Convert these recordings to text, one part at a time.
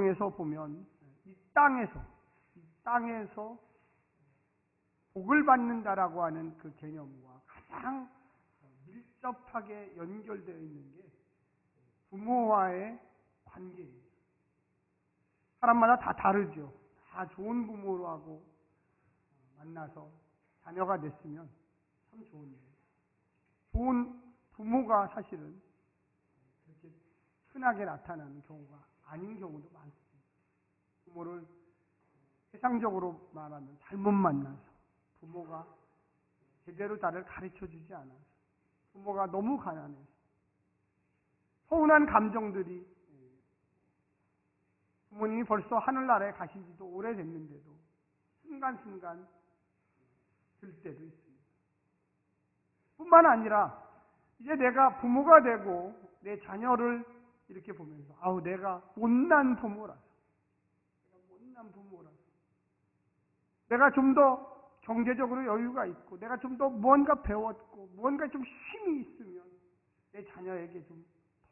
성경에서 보면 이 땅에서 복을 받는다라고 하는 그 개념과 가장 밀접하게 연결되어 있는 게 부모와의 관계입니다. 사람마다 다 다르죠. 다 좋은 부모하고 만나서 자녀가 됐으면 참 좋은데, 좋은 부모가 사실은 그렇게 흔하게 나타나는 경우가 아닌 경우도 많습니다. 부모를 세상적으로 말하면 잘못 만나서, 부모가 제대로 나를 가르쳐주지 않아서, 부모가 너무 가난해서 서운한 감정들이, 부모님이 벌써 하늘나라에 가신 지도 오래됐는데도 순간순간 들 때도 있습니다. 뿐만 아니라 이제 내가 부모가 되고 내 자녀를 이렇게 보면서 내가 못난 부모라서, 내가 좀 더 경제적으로 여유가 있고, 내가 좀 더 무언가 배웠고, 무언가 좀 힘이 있으면 내 자녀에게 좀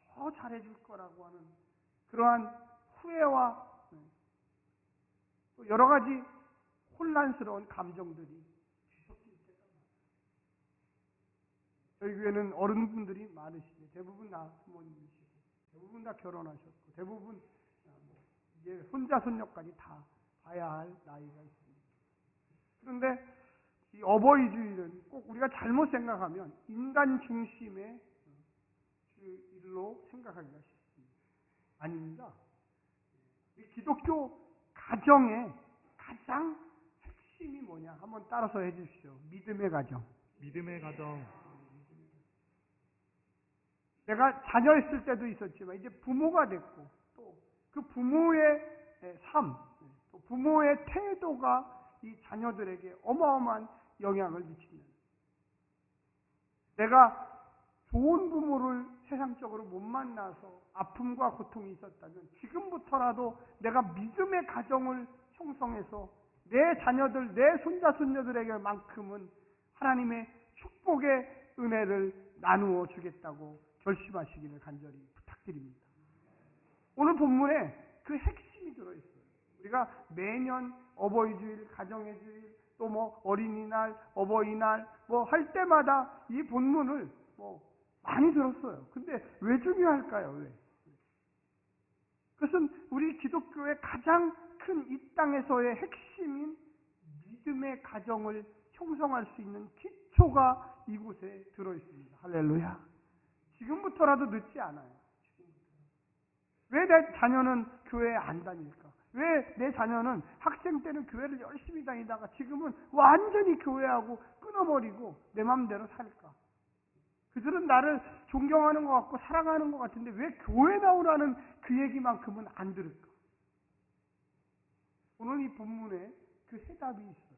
더 잘해줄 거라고 하는 그러한 후회와 또 여러 가지 혼란스러운 감정들이 뒤섞일 때가 많아요. 저희 교회는 어른분들이 많으시죠. 대부분 다 부모님이시고, 대부분 다 결혼하셨고, 대부분 이제 손자 손녀까지 다 봐야 할 나이가 있습니다. 그런데 이 어버이주의는 꼭 우리가 잘못 생각하면 인간 중심의 일로 생각하기가 쉽습니다. 아닙니다. 이 기독교 가정의 가장 핵심이 뭐냐? 한번 따라서 해주십시오. 믿음의 가정. 믿음의 가정. 내가 자녀였을 때도 있었지만 이제 부모가 됐고, 또 그 부모의 삶, 또 부모의 태도가 이 자녀들에게 어마어마한 영향을 미칩니다. 내가 좋은 부모를 세상적으로 못 만나서 아픔과 고통이 있었다면 지금부터라도 내가 믿음의 가정을 형성해서 내 자녀들, 내 손자 손녀들에게만큼은 하나님의 축복의 은혜를 나누어 주겠다고 결심하시기를 간절히 부탁드립니다. 오늘 본문에 그 핵심이 들어있어요. 우리가 매년 어버이주일, 가정의 주일, 또 어린이날, 어버이날 할 때마다 이 본문을 많이 들었어요. 근데 왜 중요할까요? 왜? 그것은 우리 기독교의 가장 큰 이 땅에서의 핵심인 믿음의 가정을 형성할 수 있는 기초가 이곳에 들어있습니다. 할렐루야. 지금부터라도 늦지 않아요. 왜 내 자녀는 교회에 안 다닐까? 왜 내 자녀는 학생 때는 교회를 열심히 다니다가 지금은 완전히 교회하고 끊어버리고 내 마음대로 살까? 그들은 나를 존경하는 것 같고 사랑하는 것 같은데 왜 교회 나오라는 그 얘기만큼은 안 들을까? 오늘 이 본문에 그 해답이 있어요.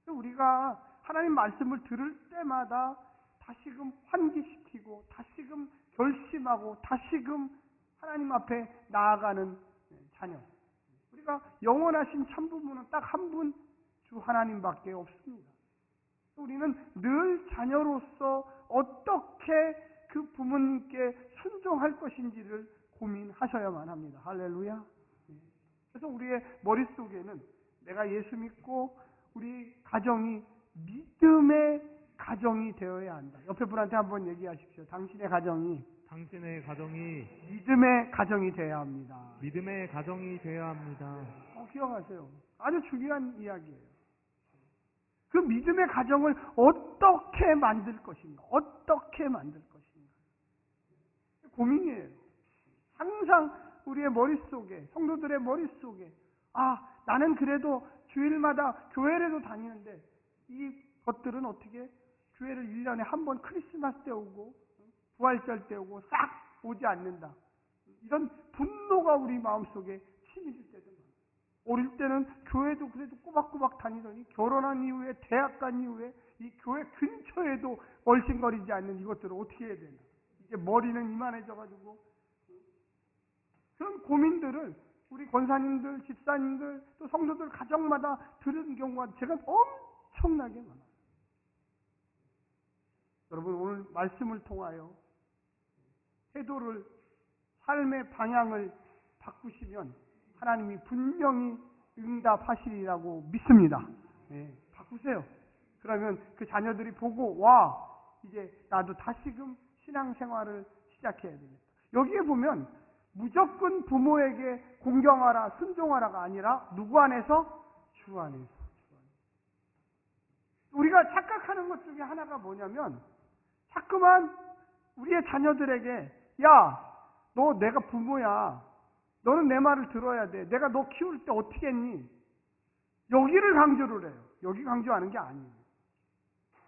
우리가 하나님 말씀을 들을 때마다 다시금 환기시키고 다시금 결심하고 다시금 하나님 앞에 나아가는 자녀. 우리가 영원하신 참부모는 딱 한 분, 주 하나님밖에 없습니다. 우리는 늘 자녀로서 어떻게 그 부모님께 순종할 것인지를 고민하셔야만 합니다. 할렐루야. 그래서 우리의 머릿속에는 내가 예수 믿고 우리 가정이 믿음의 가정이 되어야 한다. 옆에 분한테 한번 얘기하십시오. 당신의 가정이 믿음의 가정이 되어야 합니다. 믿음의 가정이 되어야 합니다. 기억하세요. 아주 중요한 이야기예요. 그 믿음의 가정을 어떻게 만들 것인가? 고민이에요. 항상 우리의 머릿속에, 성도들의 머릿속에 나는 그래도 주일마다 교회라도 다니는데 이 것들은 어떻게 교회를 1년에 한 번 크리스마스 때 오고 부활절 때 오고 싹 오지 않는다. 이런 분노가 우리 마음속에 치밀 때도 많아요. 어릴 때는 교회도 그래도 꼬박꼬박 다니더니 결혼한 이후에 대학 간 이후에 이 교회 근처에도 얼씬거리지 않는 이것들을 어떻게 해야 되나. 이제 머리는 이만해져가지고 그런 고민들을 우리 권사님들, 집사님들, 또 성도들 가정마다 들은 경우가 제가 엄청나게 많아요. 여러분 오늘 말씀을 통하여 태도를, 삶의 방향을 바꾸시면 하나님이 분명히 응답하시리라고 믿습니다. 예, 바꾸세요. 그러면 그 자녀들이 보고 와 이제 나도 다시금 신앙생활을 시작해야 되겠다. 여기에 보면 무조건 부모에게 공경하라 순종하라가 아니라 누구 안에서? 주 안에서. 우리가 착각하는 것 중에 하나가 뭐냐면 자꾸만 우리의 자녀들에게 야 너 내가 부모야. 너는 내 말을 들어야 돼. 내가 너 키울 때 어떻게 했니? 여기를 강조를 해요. 여기 강조하는 게 아니에요.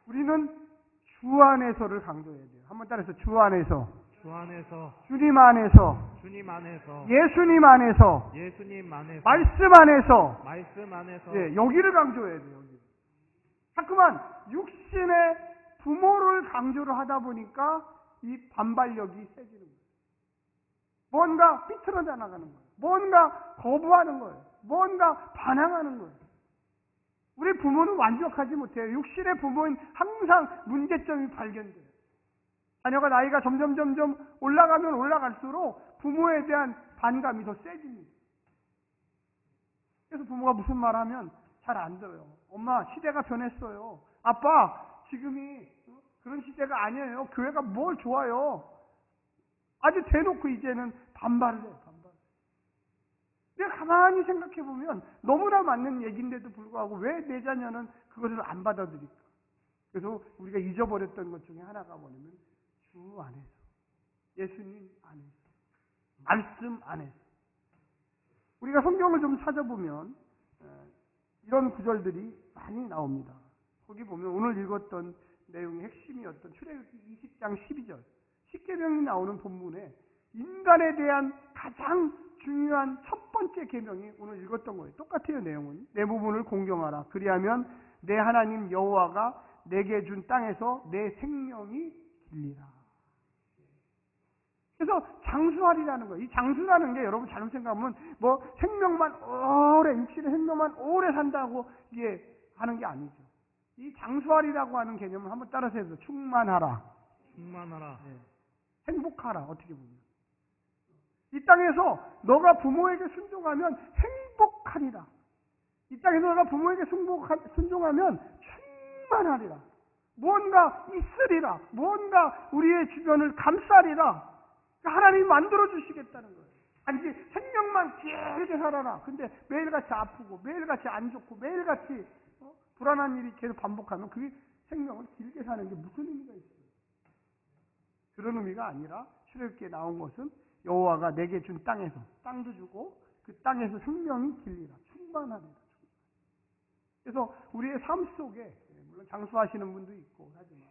우리는 주 안에서를 강조해야 돼요. 한번 따라해서 주 안에서. 주 안에서. 주님 안에서. 주님 안에서. 예수님 안에서. 예수님 안에서. 말씀 안에서. 말씀 안에서. 예, 여기를 강조해야 돼요. 여기. 자꾸만 육신의 부모를 강조를 하다 보니까 이 반발력이 세지는 거예요. 뭔가 삐뚤어져 나가는 거예요. 뭔가 거부하는 거예요. 뭔가 반항하는 거예요. 우리 부모는 완벽하지 못해요. 육신의 부모는 항상 문제점이 발견돼요. 자녀가 나이가 점점 올라가면 올라갈수록 부모에 대한 반감이 더 세집니다. 그래서 부모가 무슨 말 하면 잘 안 들어요. 엄마, 시대가 변했어요. 아빠, 지금이 그런 시대가 아니에요. 교회가 뭘 좋아요. 아주 대놓고 이제는 반발을 해요. 내가 가만히 생각해보면 너무나 맞는 얘기인데도 불구하고 왜 내 자녀는 그것을 안 받아들일까? 그래서 우리가 잊어버렸던 것 중에 하나가 뭐냐면 주 안에서, 예수님 안에서, 말씀 안에서. 우리가 성경을 좀 찾아보면 이런 구절들이 많이 나옵니다. 거기 보면 오늘 읽었던 내용의 핵심이었던 출애굽기 20장 12절 십계명이 나오는 본문에 인간에 대한 가장 중요한 첫 번째 계명이 오늘 읽었던 거예요. 똑같아요. 내용은. 내 부분을 공경하라. 그리하면 내 하나님 여호와가 내게 준 땅에서 내 생명이 길리라. 그래서 장수하리라는 거예요. 이 장수라는 게 여러분 잘못 생각하면 뭐 생명만 오래 육신의 생명만 오래 산다고 이게 하는 게 아니죠. 이 장수하리라고 하는 개념을 한번 따라서 해서 충만하라. 충만하라. 네. 행복하라. 어떻게 보면 이 땅에서 너가 부모에게 순종하면 행복하리라. 이 땅에서 너가 부모에게 순종하면 충만하리라. 무언가 있으리라. 무언가 우리의 주변을 감싸리라. 하나님이 만들어주시겠다는 거예요. 아니지 생명만 길게 살아라. 근데 매일같이 아프고 매일같이 안 좋고 매일같이 불안한 일이 계속 반복하면 그게 생명을 길게 사는 게 무슨 의미가 있어요? 그런 의미가 아니라 출애굽기에 나온 것은 여호와가 내게 준 땅에서 땅도 주고 그 땅에서 생명이 길리라. 충만하리라. 그래서 우리의 삶 속에 물론 장수하시는 분도 있고 하지만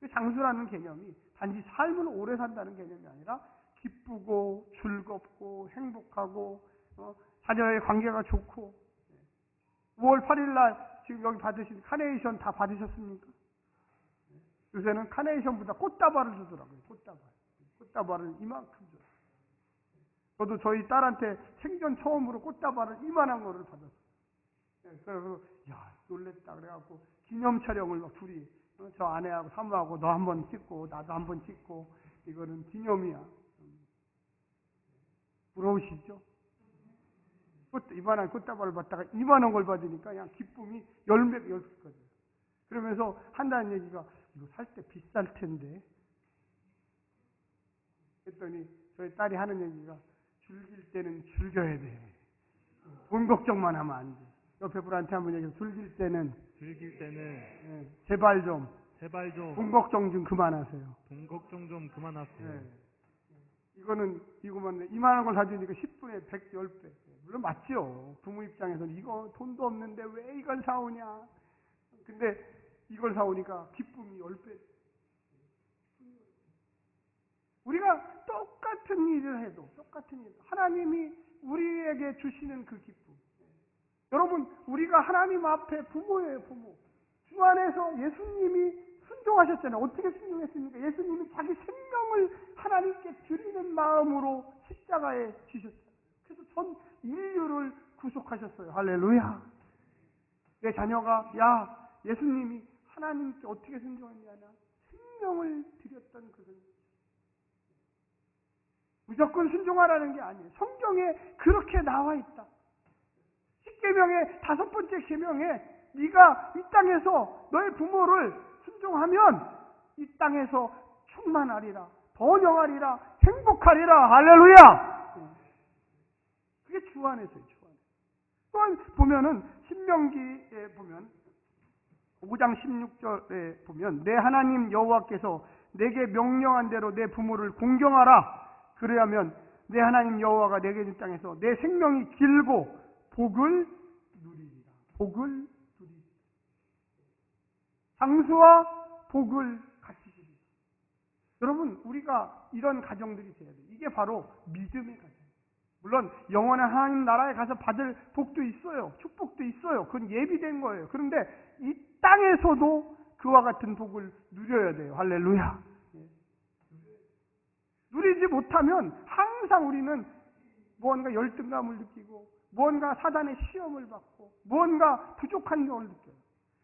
그 장수라는 개념이 단지 삶을 오래 산다는 개념이 아니라 기쁘고 즐겁고 행복하고 자녀의 관계가 좋고 5월 8일 날 지금 여기 받으신 카네이션 다 받으셨습니까? 요새는 카네이션보다 꽃다발을 주더라고요. 꽃다발을 이만큼 줘요. 저도 저희 딸한테 생전 처음으로 꽃다발을 이만한 거를 받았어요. 그래서 야 놀랬다 그래갖고 기념 촬영을 막 둘이 저 아내하고 사모하고 너 한번 찍고 나도 한번 찍고 이거는 기념이야. 부러우시죠? 이만한 꽃다발을 받다가 이만한 걸 받으니까 그냥 기쁨이 열매가 열거든요. 그러면서 한다는 얘기가 이거 살 때 비쌀 텐데. 그랬더니 저희 딸이 하는 얘기가 즐길 때는 즐겨야 돼. 돈 걱정만 하면 안 돼. 옆에 분한테 한번 얘기해서 즐길 때는 제발 좀 돈 걱정 좀 그만하세요. 돈 걱정 좀 그만하세요. 이거는 이거만 이만한 걸 사주니까 10분에 110배. 물론 맞죠. 부모 입장에서는 이거 돈도 없는데 왜 이걸 사오냐. 근데 이걸 사오니까 기쁨이 10배. 우리가 똑같은 일을 해도 하나님이 우리에게 주시는 그 기쁨. 여러분 우리가 하나님 앞에 부모예요. 부모. 주 안에서 예수님이 순종하셨잖아요. 어떻게 순종했습니까? 예수님이 자기 생명을 하나님께 드리는 마음으로 십자가에 지셨어요. 그래서 전 인류를 구속하셨어요. 할렐루야. 내 자녀가 야 예수님이 하나님께 어떻게 순종했냐면 생명을 드렸던 그분. 무조건 순종하라는 게 아니에요. 성경에 그렇게 나와 있다. 10계명의 5번째 계명에 네가 이 땅에서 너의 부모를 순종하면 이 땅에서 충만하리라, 번영하리라, 행복하리라. 할렐루야. 그게 주 안에서요. 주 안에. 또한 보면은 신명기에 보면 5장 16절에 보면 내 하나님 여호와께서 내게 명령한 대로 내 부모를 공경하라. 그래야면 내 하나님 여호와가 내게 준 땅에서 내 생명이 길고 복을 누리리라. 복을 누리리라. 장수와 복을 같이 주리라. 여러분, 우리가 이런 가정들이 돼야 돼요. 이게 바로 믿음의 가정. 물론 영원한 하나님 나라에 가서 받을 복도 있어요. 축복도 있어요. 그건 예비된 거예요. 그런데 이 땅에서도 그와 같은 복을 누려야 돼요. 할렐루야. 누리지 못하면 항상 우리는 무언가 열등감을 느끼고 무언가 사단의 시험을 받고 무언가 부족한 점을 느껴요.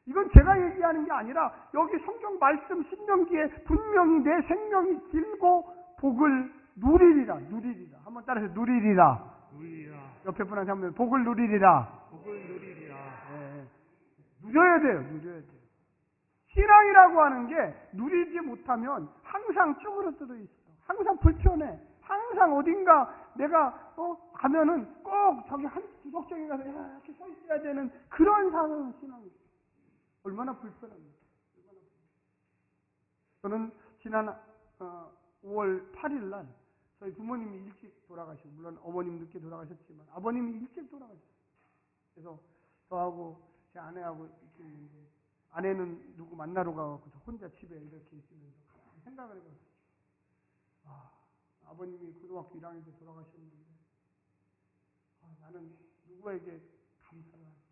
이건 제가 얘기하는 게 아니라 여기 성경 말씀 신명기에 분명히 내 생명이 길고 복을 누리리라. 누리리라. 한번 따라서 누리리라. 누리리라. 옆에 분한테 한번 복을 누리리라. 복을 누리리라. 네. 누려야 돼요. 누려야 돼요. 신앙이라고 하는 게 누리지 못하면 항상 쭈그러들어 있어. 항상 불편해. 항상 어딘가 내가 가면은 꼭 저기 한 구석정에 가서 이렇게 서 있어야 되는 그런 상황은 신앙이에요. 얼마나 불편합니까? 저는 지난 5월 8일 날 저희 부모님이 일찍 돌아가시고, 물론 어머님 늦게 돌아가셨지만 아버님이 일찍 돌아가셨어요. 그래서 저하고 제 아내하고 이렇게 있는데, 아내는 누구 만나러 가고 저 혼자 집에 이렇게 있으면서 생각을 해봤어요. 아버님이 고등학교 1학년 때 돌아가셨는데 나는 누구에게 감사를 하지?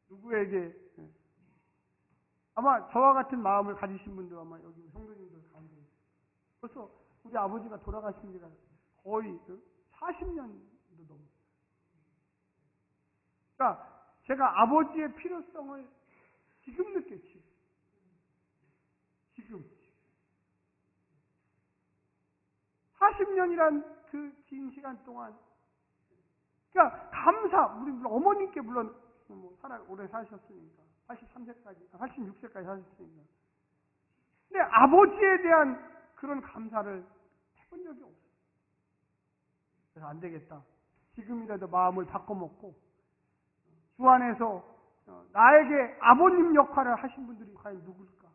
누구에게? 아마 저와 같은 마음을 가지신 분들 아마 여기 성도님들 가운데 있어요. 벌써 우리 아버지가 돌아가신 지가 거의 40년도 넘었어요. 그러니까 제가 아버지의 필요성을 지금 느꼈지. 지금. 40년이란 그 긴 시간 동안, 그러니까 우리 물론 어머님께 물론 오래 사셨으니까 83세까지, 86세까지 사셨으니까. 근데 아버지에 대한 그런 감사를 해본 적이 없어요. 그래서 안 되겠다. 지금이라도 마음을 바꿔먹고 주 안에서 나에게 아버님 역할을 하신 분들이 과연 누굴까?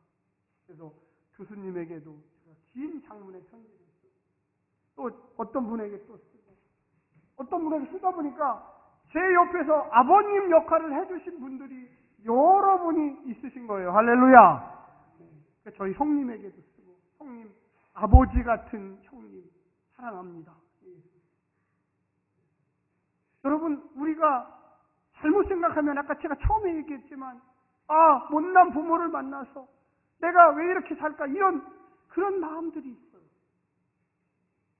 그래서 교수님에게도 제가 긴 장문의 편지를 또 어떤 분에게 또 쓰고, 어떤 분에게 쓰다 보니까 제 옆에서 아버님 역할을 해주신 분들이 여러 분이 있으신 거예요. 할렐루야. 저희 형님에게도 쓰고, 형님, 아버지 같은 형님 사랑합니다. 여러분, 우리가 잘못 생각하면 아까 제가 처음에 얘기했지만 못난 부모를 만나서 내가 왜 이렇게 살까, 이런 그런 마음들이 있어요.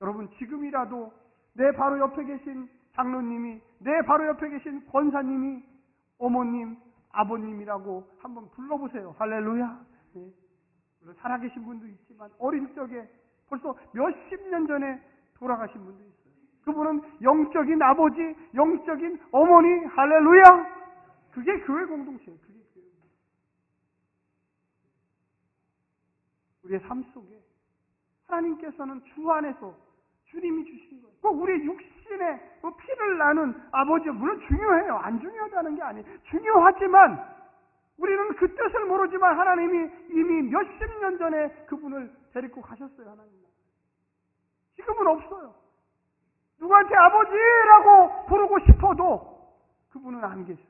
여러분, 지금이라도 내 바로 옆에 계신 장로님이, 내 바로 옆에 계신 권사님이 어머님, 아버님이라고 한번 불러보세요. 할렐루야. 네. 물론 살아계신 분도 있지만 어린 적에 벌써 몇십 년 전에 돌아가신 분도 있어요. 그분은 영적인 아버지, 영적인 어머니. 할렐루야. 그게 교회 공동체예요. 그게 교회 공동체. 우리의 삶 속에 하나님께서는 주 안에서 주님이 주신 거예요. 꼭 우리 육신에 피를 나눈 아버지, 물론 중요해요. 안 중요하다는 게 아니에요. 중요하지만 우리는 그 뜻을 모르지만 하나님이 이미 몇십 년 전에 그분을 데리고 가셨어요. 하나님. 지금은 없어요. 누구한테 아버지라고 부르고 싶어도 그분은 안 계셔요.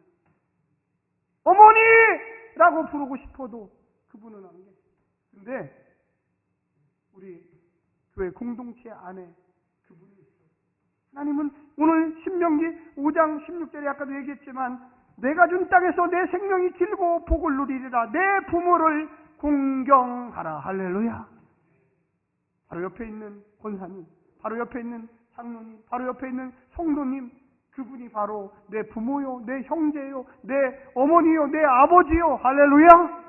어머니라고 부르고 싶어도 그분은 안 계셔요. 근데 우리 교회 공동체 안에 그분이 있어요. 하나님은 오늘 신명기 5장 16절에 아까도 얘기했지만 내가 준 땅에서 내 생명이 길고 복을 누리리라. 내 부모를 공경하라. 할렐루야. 바로 옆에 있는 권사님, 바로 옆에 있는 장로님, 바로 옆에 있는 성도님, 그분이 바로 내 부모요, 내 형제요, 내 어머니요, 내 아버지요. 할렐루야.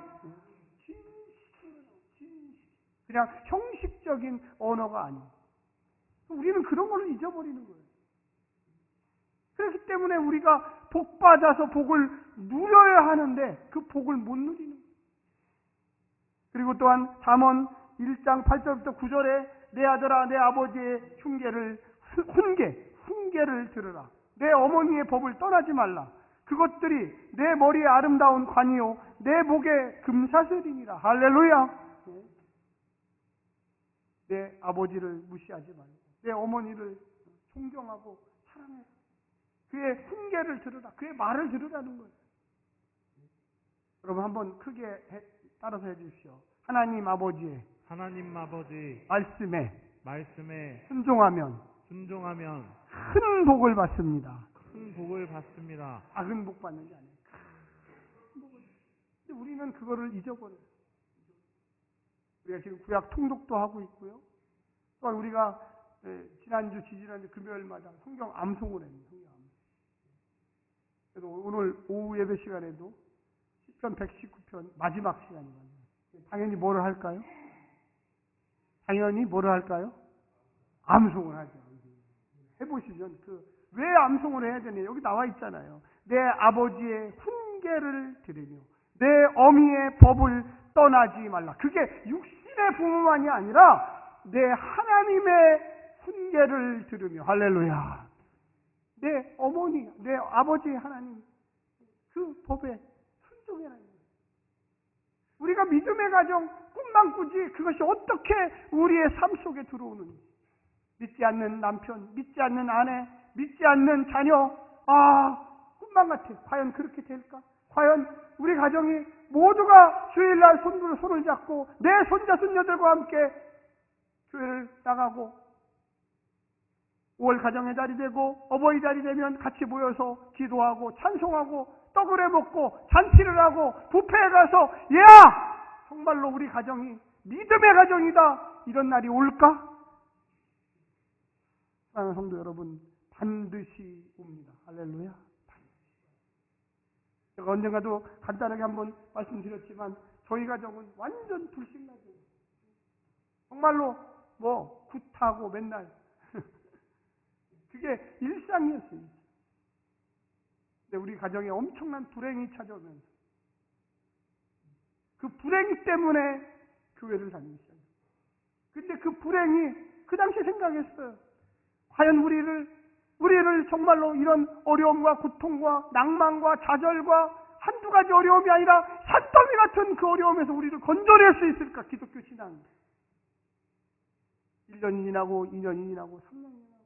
그냥 형식적인 언어가 아니에요. 우리는 그런 걸 잊어버리는 거예요. 그렇기 때문에 우리가 복 받아서 복을 누려야 하는데 그 복을 못 누리는 거예요. 그리고 또한 잠언 1장 8절부터 9절에 내 아들아 내 아버지의 훈계를 들으라. 내 어머니의 법을 떠나지 말라. 그것들이 내 머리에 아름다운 관이요 내 목에 금사슬이니라. 할렐루야. 내 아버지를 무시하지 말고 내 어머니를 존경하고 사랑해. 그의 훈계를 들으라. 그의 말을 들으라는 거예요. 여러분 한번 크게 따라서 해주십시오. 하나님 아버지의 말씀에 순종하면 큰 복을 받습니다. 작은 복 받는 게 아니에요. 큰 복을. 근데 우리는 그거를 잊어버려요. 우리가 지금 구약 통독도 하고 있고요. 또한 우리가 지난주, 지지난주 금요일마다 성경 암송을 했는데, 성경 암송. 그래서 오늘 오후 예배 시간에도 시편 119편 마지막 시간이거든요. 당연히 뭐를 할까요? 암송을 하죠. 해보시면 왜 암송을 해야 되냐? 여기 나와 있잖아요. 내 아버지의 훈계를 들으며 내 어미의 법을 떠나지 말라. 그게 육신의 부모만이 아니라 내 하나님의 훈계를 들으며, 할렐루야. 내 어머니, 내 아버지 하나님 그 법에 순종해라. 우리가 믿음의 가정 꿈만 꾸지 그것이 어떻게 우리의 삶 속에 들어오는지. 믿지 않는 남편, 믿지 않는 아내, 믿지 않는 자녀, 꿈만 같아. 과연 그렇게 될까? 과연 우리 가정이 모두가 주일날 손을 잡고 내 손자 손녀들과 함께 교회를 나가고 5월 가정의 달이 되고 어버이 달이 되면 같이 모여서 기도하고 찬송하고 떡을 해먹고 잔치를 하고 뷔페에 가서 정말로 우리 가정이 믿음의 가정이다 이런 날이 올까? 사랑하는 성도 여러분, 반드시 옵니다. 할렐루야. 제가 언젠가도 간단하게 한번 말씀드렸지만 저희 가정은 완전 불신가정. 정말로 굿하고 맨날 그게 일상이었어요. 근데 우리 가정에 엄청난 불행이 찾아오면서 그 불행 때문에 교회를 다니기 시작했어요. 근데 그 불행이 그 당시 생각했어요. 과연 우리를 정말로 이런 어려움과 고통과 낭만과 좌절과 한두 가지 어려움이 아니라 산더미 같은 그 어려움에서 우리를 건져낼 수 있을까? 기독교 신앙. 1년이 지나고 2년이 지나고 3년이 지나고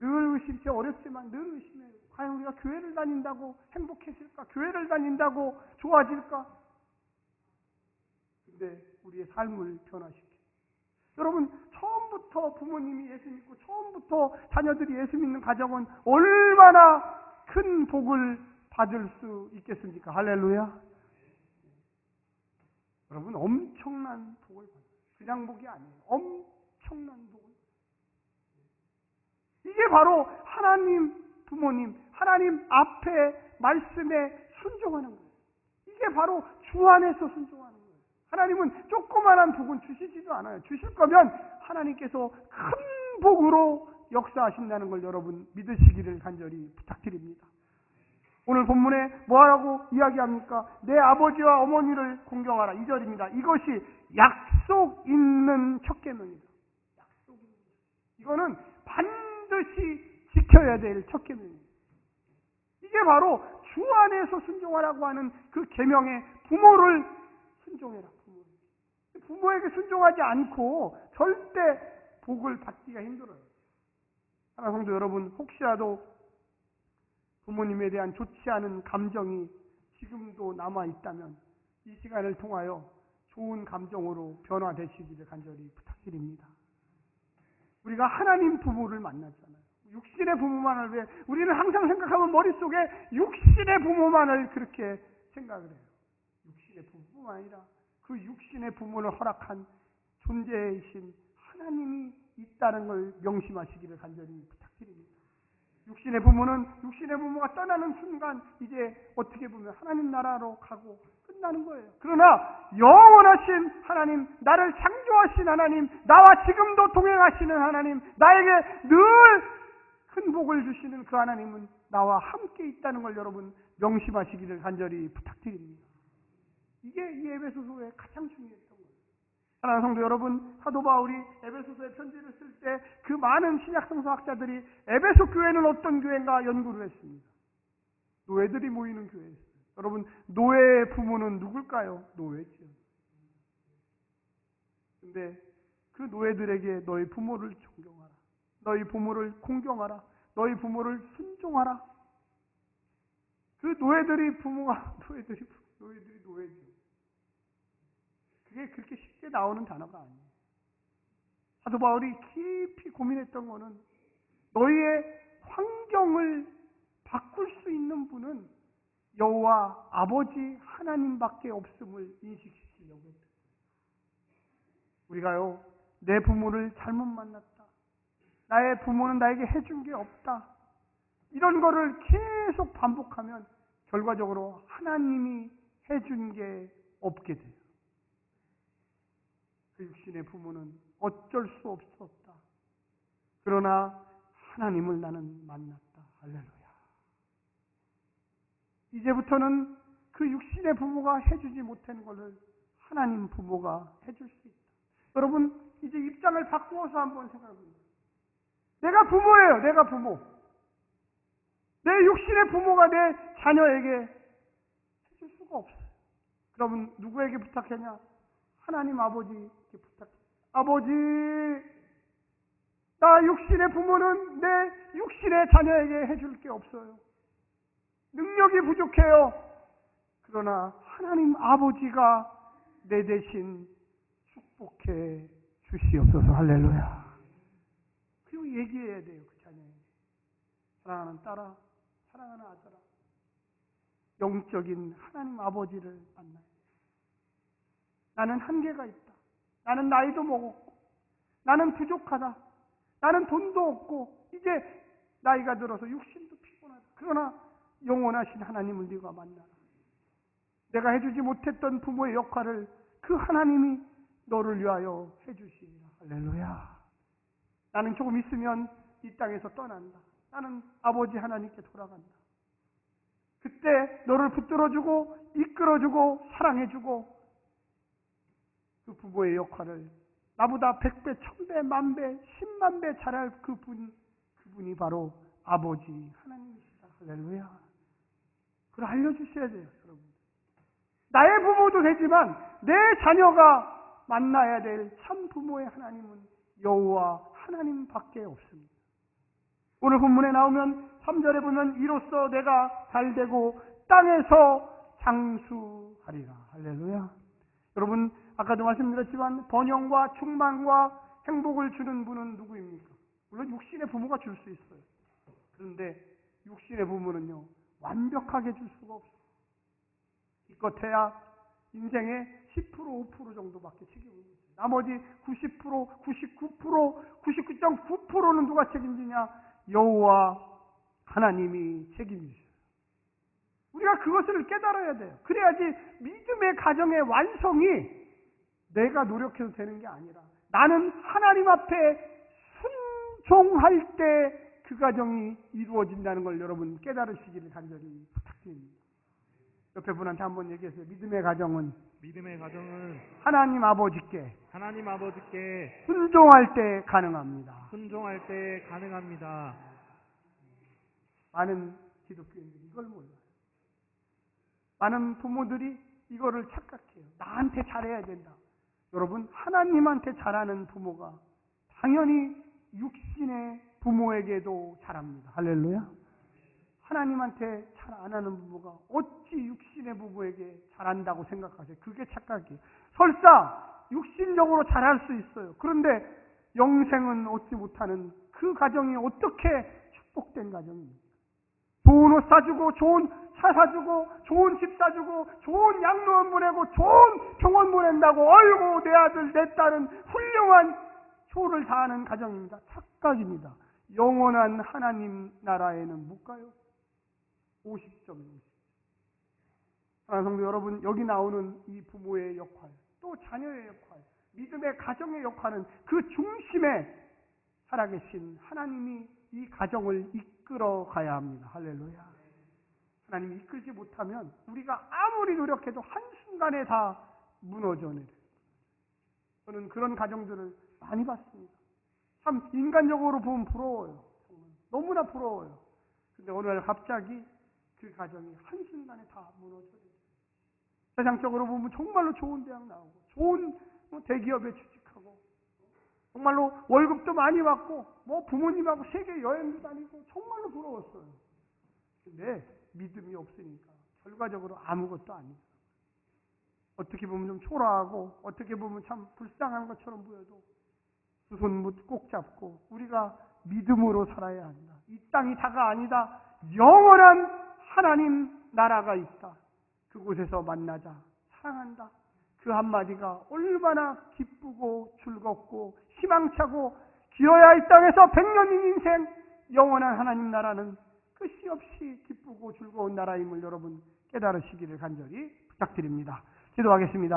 늘 의심치 어렵지만 늘 의심해요. 과연 우리가 교회를 다닌다고 행복해질까? 교회를 다닌다고 좋아질까? 근데 우리의 삶을 변화시켜. 여러분, 처음부터 부모님이 예수 믿고 처음부터 자녀들이 예수 믿는 가정은 얼마나 큰 복을 받을 수 있겠습니까? 할렐루야. 여러분, 엄청난 복을 받아요. 그냥 복이 아니에요. 엄청난 복을. 이게 바로 하나님 부모님, 하나님 앞에 말씀에 순종하는 거예요. 이게 바로 주 안에서 순종하는 거예요. 하나님은 조그만한 복은 주시지도 않아요. 주실 거면 하나님께서 큰 복으로 역사하신다는 걸 여러분 믿으시기를 간절히 부탁드립니다. 오늘 본문에 뭐라고 이야기합니까? 내 아버지와 어머니를 공경하라. 2절입니다. 이것이 약속 있는 첫 계명이다. 약속 있는. 이거는 반드시 지켜야 될 첫 계명입니다. 이게 바로 주 안에서 순종하라고 하는 그 계명의 부모를 순종해라. 부모에게 순종하지 않고 절대 복을 받기가 힘들어요. 사랑하는 성도 여러분, 혹시라도 부모님에 대한 좋지 않은 감정이 지금도 남아있다면 이 시간을 통하여 좋은 감정으로 변화되시기를 간절히 부탁드립니다. 우리가 하나님 부모를 만났잖아요. 육신의 부모만을 왜 우리는 항상 생각하면 머릿속에 육신의 부모만을 그렇게 생각을 해요. 육신의 부모뿐만 아니라 그 육신의 부모를 허락한 존재이신 하나님이 있다는 걸 명심하시기를 간절히 부탁드립니다. 육신의 부모가 떠나는 순간 이제 어떻게 보면 하나님 나라로 가고 끝나는 거예요. 그러나 영원하신 하나님, 나를 창조하신 하나님, 나와 지금도 동행하시는 하나님, 나에게 늘 큰 복을 주시는 그 하나님은 나와 함께 있다는 걸 여러분 명심하시기를 간절히 부탁드립니다. 이게 이 에베소서의 가장 중요했던 거예요. 사랑하는 성도 여러분, 사도 바울이 에베소서의 편지를 쓸 때 그 많은 신약 성서학자들이 에베소 교회는 어떤 교회인가 연구를 했습니다. 노예들이 모이는 교회였어요. 여러분, 노예의 부모는 누굴까요? 노예죠. 근데 그 노예들에게 너희 부모를 존경하라, 너희 부모를 공경하라, 너희 부모를 순종하라. 그 노예들이 노예죠. 그게 그렇게 쉽게 나오는 단어가 아니에요. 사도 바울이 깊이 고민했던 거는 너희의 환경을 바꿀 수 있는 분은 여호와 아버지 하나님밖에 없음을 인식시키려고 했어요. 우리가요, 내 부모를 잘못 만났다, 나의 부모는 나에게 해준 게 없다, 이런 거를 계속 반복하면 결과적으로 하나님이 해준 게 없게 돼요. 그 육신의 부모는 어쩔 수 없었다. 그러나 하나님을 나는 만났다. 할렐루야. 이제부터는 그 육신의 부모가 해주지 못한 것을 하나님 부모가 해줄 수 있다. 여러분, 이제 입장을 바꾸어서 한번 생각해봅니다. 내가 부모예요. 내가 부모. 내 육신의 부모가 내 자녀에게 해줄 수가 없어요. 그러면 누구에게 부탁하냐? 하나님 아버지께 부탁해. 아버지, 나 육신의 부모는 내 육신의 자녀에게 해줄 게 없어요. 능력이 부족해요. 그러나 하나님 아버지가 내 대신 축복해 주시옵소서. 할렐루야. 그리고 얘기해야 돼요. 그 자녀에게. 사랑하는 딸아, 사랑하는 아들아, 영적인 하나님 아버지를 만나요. 나는 한계가 있다. 나는 나이도 먹었고, 나는 부족하다. 나는 돈도 없고, 이제 나이가 들어서 육신도 피곤하다. 그러나 영원하신 하나님을 네가 만나라. 내가 해주지 못했던 부모의 역할을 그 하나님이 너를 위하여 해주시리라. 할렐루야. 나는 조금 있으면 이 땅에서 떠난다. 나는 아버지 하나님께 돌아간다. 그때 너를 붙들어주고 이끌어주고 사랑해주고 그 부모의 역할을 나보다 100배, 1000배, 만배, 10만배 잘할 그분이 바로 아버지 하나님이시다. 할렐루야. 그걸 알려주셔야 돼요, 여러분. 나의 부모도 되지만 내 자녀가 만나야 될 참 부모의 하나님은 여호와 하나님밖에 없습니다. 오늘 본문에 나오면 3절에 보면 이로써 내가 잘되고 땅에서 장수하리라. 할렐루야. 여러분, 아까도 말씀드렸지만 번영과 충만과 행복을 주는 분은 누구입니까? 물론 육신의 부모가 줄 수 있어요. 그런데 육신의 부모는요, 완벽하게 줄 수가 없어요. 기껏해야 인생의 10%, 5% 정도밖에 책임을 못 져요. 나머지 90%, 99%, 99.9%는 누가 책임지냐? 여호와 하나님이 책임지셔요. 우리가 그것을 깨달아야 돼요. 그래야지 믿음의 가정의 완성이 내가 노력해서 되는 게 아니라 나는 하나님 앞에 순종할 때 그 가정이 이루어진다는 걸 여러분 깨달으시기를 간절히 부탁드립니다. 옆에 분한테 한번 얘기했어요. 믿음의 가정은 하나님 아버지께 순종할 때 가능합니다. 많은 기독교인들이 이걸 몰라요. 많은 부모들이 이거를 착각해요. 나한테 잘해야 된다. 여러분, 하나님한테 잘하는 부모가 당연히 육신의 부모에게도 잘합니다. 할렐루야. 하나님한테 잘 안 하는 부모가 어찌 육신의 부모에게 잘한다고 생각하세요? 그게 착각이에요. 설사 육신적으로 잘할 수 있어요. 그런데 영생은 얻지 못하는 그 가정이 어떻게 축복된 가정입니까? 좋은 옷 사주고, 좋은 차 사주고, 좋은 집 사주고, 좋은 양로원 보내고, 좋은 병원 보낸다고, 어이구, 내 아들, 내 딸은 훌륭한 효를 다하는 가정입니다. 착각입니다. 영원한 하나님 나라에는 못 가요. 50점. 사랑하는 성도 여러분, 여기 나오는 이 부모의 역할, 또 자녀의 역할, 믿음의 가정의 역할은 그 중심에 살아계신 하나님이 이 가정을 이끌어 가야 합니다. 할렐루야. 하나님이 이끌지 못하면 우리가 아무리 노력해도 한순간에 다 무너져 내려요. 저는 그런 가정들을 많이 봤습니다. 참 인간적으로 보면 부러워요. 정말 너무나 부러워요. 근데 어느 날 갑자기 그 가정이 한순간에 다 무너져요. 세상적으로 보면 정말로 좋은 대학 나오고 좋은 대기업에 취직하고 정말로 월급도 많이 받고 부모님하고 세계 여행도 다니고 정말로 부러웠어요. 근데 믿음이 없으니까 결과적으로 아무것도 아니에요. 어떻게 보면 좀 초라하고 어떻게 보면 참 불쌍한 것처럼 보여도 두 손 꼭 잡고 우리가 믿음으로 살아야 한다. 이 땅이 다가 아니다. 영원한 하나님 나라가 있다. 그곳에서 만나자. 사랑한다. 그 한마디가 얼마나 기쁘고 즐겁고 희망차고 길어야 이 땅에서 100년인 인생 영원한 하나님 나라는 끝이 없이 기쁘고 즐거운 나라임을 여러분 깨달으시기를 간절히 부탁드립니다. 기도하겠습니다.